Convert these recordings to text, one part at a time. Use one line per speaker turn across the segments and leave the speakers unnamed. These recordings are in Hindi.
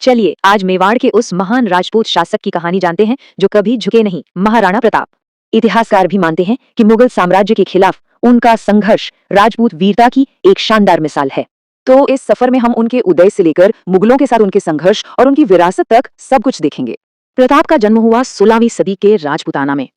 चलिए आज मेवाड़ के उस महान राजपूत शासक की कहानी जानते हैं जो कभी झुके नहीं, महाराणा प्रताप। इतिहासकार भी मानते हैं कि मुगल साम्राज्य के खिलाफ उनका संघर्ष राजपूत वीरता की एक शानदार मिसाल है। तो इस सफर में हम उनके उदय से लेकर मुगलों के साथ उनके संघर्ष और उनकी विरासत तक सब कुछ देखेंगे। प्रताप का जन्म हुआ 16वीं सदी के राजपुताना में।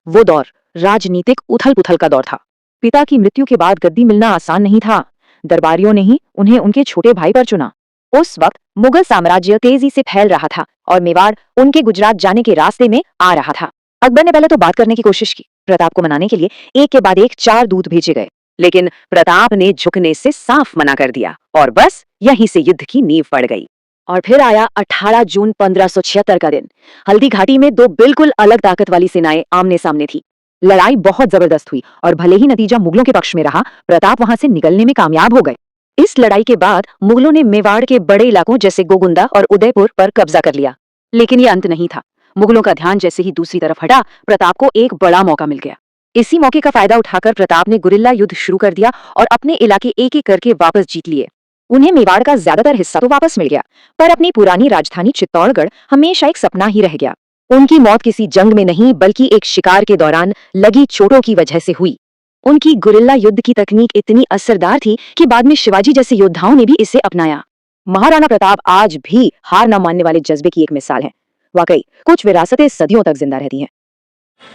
वो दौर राजनीतिक उथल पुथल का दौर था। पिता की मृत्यु के बाद गद्दी मिलना आसान नहीं था। दरबारियों ने ही उन्हें उनके छोटे भाई पर चुना। उस वक्त मुगल साम्राज्य तेजी से फैल रहा था और मेवाड़ उनके गुजरात जाने के रास्ते में आ रहा था। अकबर ने पहले तो बात करने की कोशिश की। प्रताप को मनाने के लिए एक के बाद एक 4 दूत भेजे गए, लेकिन प्रताप ने झुकने से साफ मना कर दिया और बस यहीं से युद्ध की नींव पड़ गई। और फिर आया 18 जून 1576 का दिन। हल्दी घाटी में दो बिल्कुल अलग ताकत वाली सेनाएं आमने सामने थी। लड़ाई बहुत जबरदस्त हुई और भले ही नतीजा मुगलों के पक्ष में रहा, प्रताप वहां से निकलने में कामयाब हो गए। इस लड़ाई के बाद मुगलों ने मेवाड़ के बड़े इलाकों जैसे गोगुंदा और उदयपुर पर कब्जा कर लिया। लेकिन यह अंत नहीं था। मुगलों का ध्यान जैसे ही दूसरी तरफ हटा, प्रताप को एक बड़ा मौका मिल गया। इसी मौके का फायदा उठाकर प्रताप ने गुरिल्ला युद्ध शुरू कर दिया और अपने इलाके एक एक करके वापस जीत लिए। उन्हें मेवाड़ का ज्यादातर हिस्सा तो वापस मिल गया, पर अपनी पुरानी राजधानी चित्तौड़गढ़ हमेशा एक सपना ही रह गया। उनकी मौत किसी जंग में नहीं, बल्कि एक शिकार के दौरान लगी चोटों की वजह से हुई। उनकी गुरिल्ला युद्ध की तकनीक इतनी असरदार थी कि बाद में शिवाजी जैसे योद्धाओं ने भी इसे अपनाया। महाराणा प्रताप आज भी हार न मानने वाले जज्बे की एक मिसाल है। वाकई कुछ विरासतें सदियों तक जिंदा रहती हैं।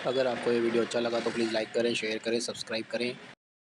अगर आपको ये वीडियो अच्छा लगा तो प्लीज़ लाइक करें, शेयर करें, सब्सक्राइब करें।